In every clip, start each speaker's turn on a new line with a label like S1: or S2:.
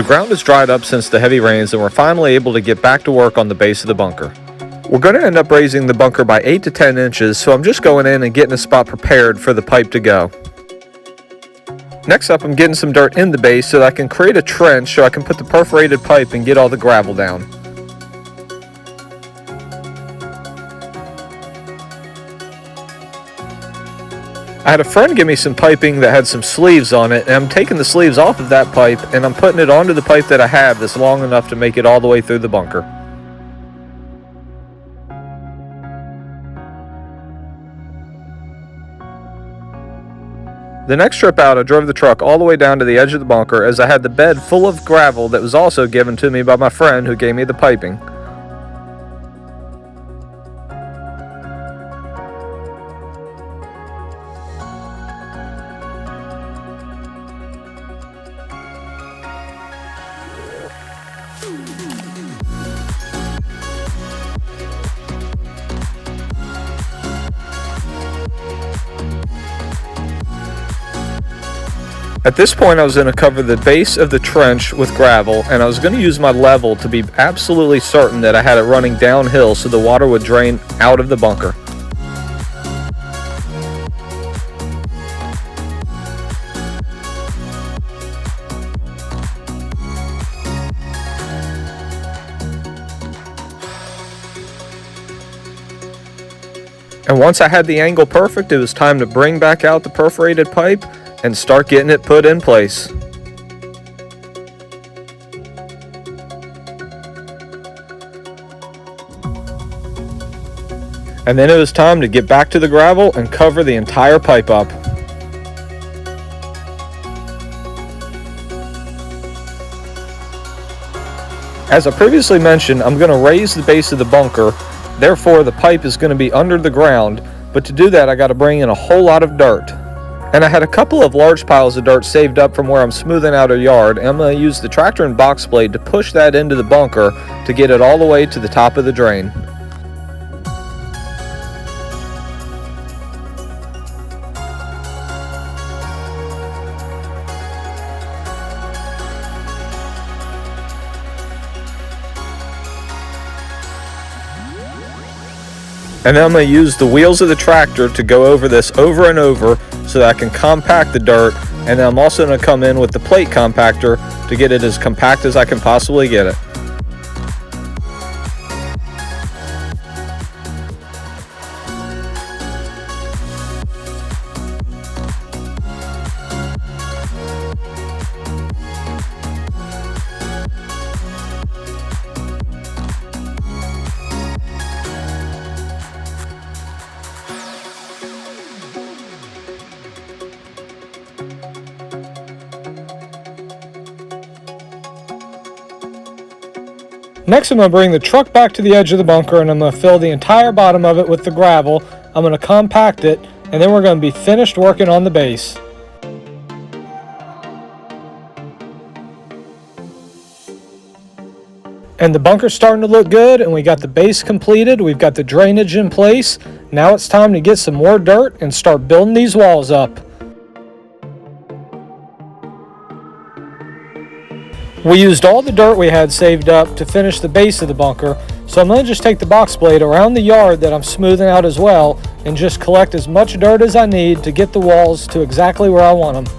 S1: The ground has dried up since the heavy rains and we're finally able to get back to work on the base of the bunker. We're going to end up raising the bunker by 8 to 10 inches, so I'm just going in and getting a spot prepared for the pipe to go. Next up, I'm getting some dirt in the base so that I can create a trench so I can put the perforated pipe and get all the gravel down. I had a friend give me some piping that had some sleeves on it, and I'm taking the sleeves off of that pipe and I'm putting it onto the pipe that I have that's long enough to make it all the way through the bunker. The next trip out, I drove the truck all the way down to the edge of the bunker as I had the bed full of gravel that was also given to me by my friend who gave me the piping. At this point, I was going to cover the base of the trench with gravel, and I was going to use my level to be absolutely certain that I had it running downhill so the water would drain out of the bunker. And once I had the angle perfect, it was time to bring back out the perforated pipe and start getting it put in place. And then it was time to get back to the gravel and cover the entire pipe up. As I previously mentioned, I'm going to raise the base of the bunker, therefore the pipe is going to be under the ground, but to do that I got to bring in a whole lot of dirt. And I had a couple of large piles of dirt saved up from where I'm smoothing out a yard, and I'm going to use the tractor and box blade to push that into the bunker to get it all the way to the top of the drain. And then I'm going to use the wheels of the tractor to go over this over and over so that I can compact the dirt, and then I'm also going to come in with the plate compactor to get it as compact as I can possibly get it. Next, I'm going to bring the truck back to the edge of the bunker and I'm going to fill the entire bottom of it with the gravel. I'm going to compact it, and then we're going to be finished working on the base. And the bunker's starting to look good, and we got the base completed. We've got the drainage in place. Now it's time to get some more dirt and start building these walls up. We used all the dirt we had saved up to finish the base of the bunker, so I'm going to just take the box blade around the yard that I'm smoothing out as well and just collect as much dirt as I need to get the walls to exactly where I want them.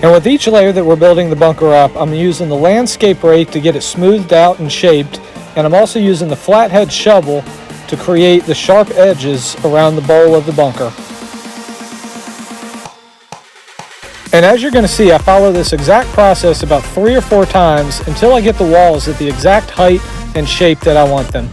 S1: And with each layer that we're building the bunker up, I'm using the landscape rake to get it smoothed out and shaped, and I'm also using the flathead shovel to create the sharp edges around the bowl of the bunker. And as you're going to see, I follow this exact process about 3 or 4 times until I get the walls at the exact height and shape that I want them.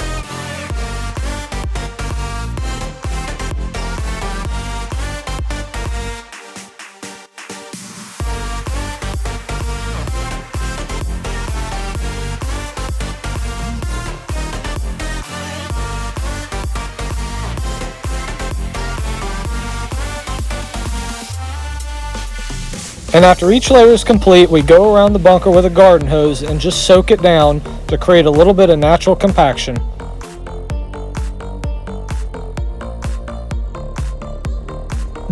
S1: And after each layer is complete, we go around the bunker with a garden hose and just soak it down to create a little bit of natural compaction.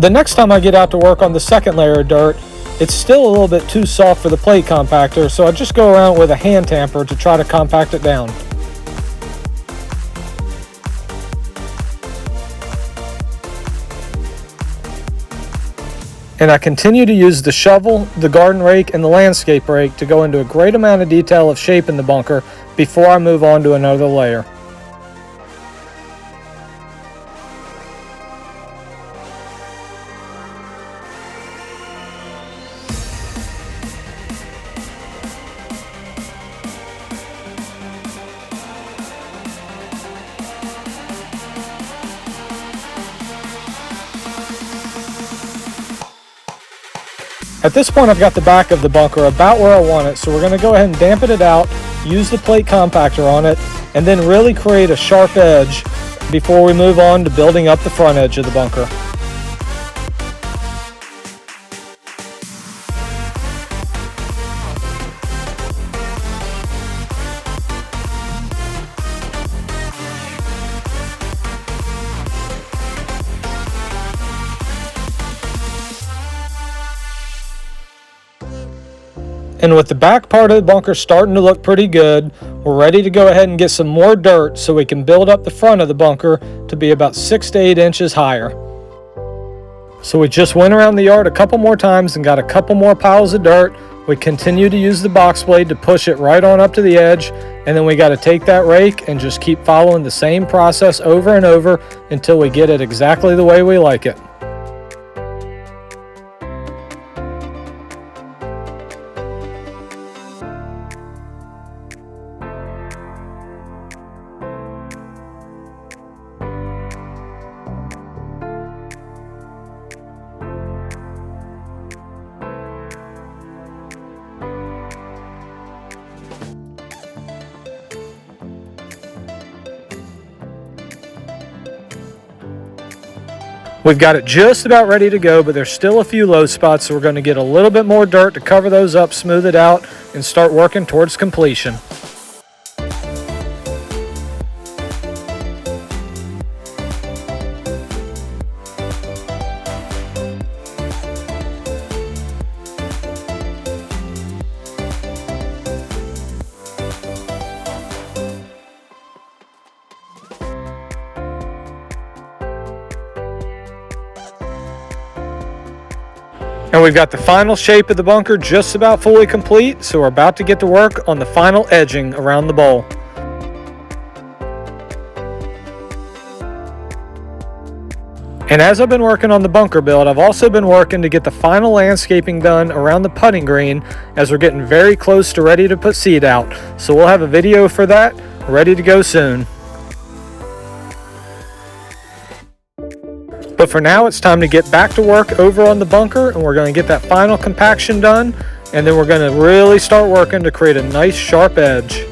S1: The next time I get out to work on the second layer of dirt, it's still a little bit too soft for the plate compactor, so I just go around with a hand tamper to try to compact it down. And I continue to use the shovel, the garden rake, and the landscape rake to go into a great amount of detail of shape in the bunker before I move on to another layer. At this point, I've got the back of the bunker about where I want it, so we're going to go ahead and dampen it out, use the plate compactor on it, and then really create a sharp edge before we move on to building up the front edge of the bunker. And with the back part of the bunker starting to look pretty good, we're ready to go ahead and get some more dirt so we can build up the front of the bunker to be about 6 to 8 inches higher. So we just went around the yard a couple more times and got a couple more piles of dirt. We continue to use the box blade to push it right on up to the edge, and then we got to take that rake and just keep following the same process over and over until we get it exactly the way we like it. We've got it just about ready to go, but there's still a few low spots, so we're going to get a little bit more dirt to cover those up, smooth it out, and start working towards completion. And we've got the final shape of the bunker just about fully complete, so we're about to get to work on the final edging around the bowl. And as I've been working on the bunker build, I've also been working to get the final landscaping done around the putting green as we're getting very close to ready to put seed out. So we'll have a video for that ready to go soon. But for now, it's time to get back to work over on the bunker, and we're going to get that final compaction done, and then we're going to really start working to create a nice sharp edge.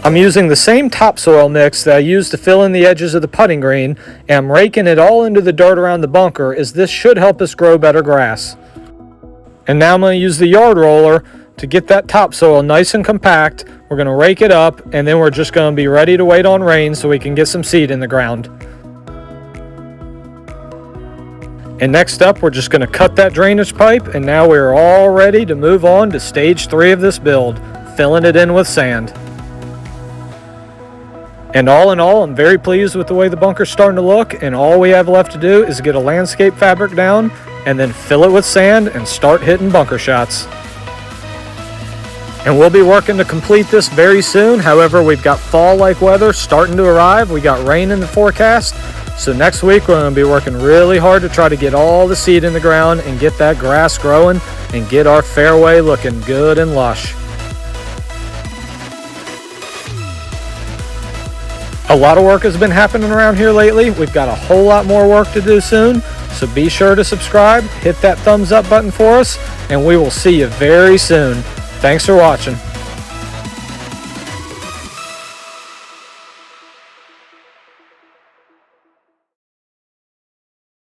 S1: I'm using the same topsoil mix that I used to fill in the edges of the putting green, and I'm raking it all into the dirt around the bunker, as this should help us grow better grass. And now I'm going to use the yard roller to get that topsoil nice and compact. We're going to rake it up, and then we're just going to be ready to wait on rain so we can get some seed in the ground. And next up, we're just going to cut that drainage pipe, and now we're all ready to move on to stage 3 of this build, filling it in with sand. And all in all, I'm very pleased with the way the bunker's starting to look, and all we have left to do is get a landscape fabric down and then fill it with sand and start hitting bunker shots. And we'll be working to complete this very soon. However, we've got fall-like weather starting to arrive. We got rain in the forecast. So next week, we're going to be working really hard to try to get all the seed in the ground and get that grass growing and get our fairway looking good and lush. A lot of work has been happening around here lately. We've got a whole lot more work to do soon. So be sure to subscribe, hit that thumbs up button for us, and we will see you very soon. Thanks for watching.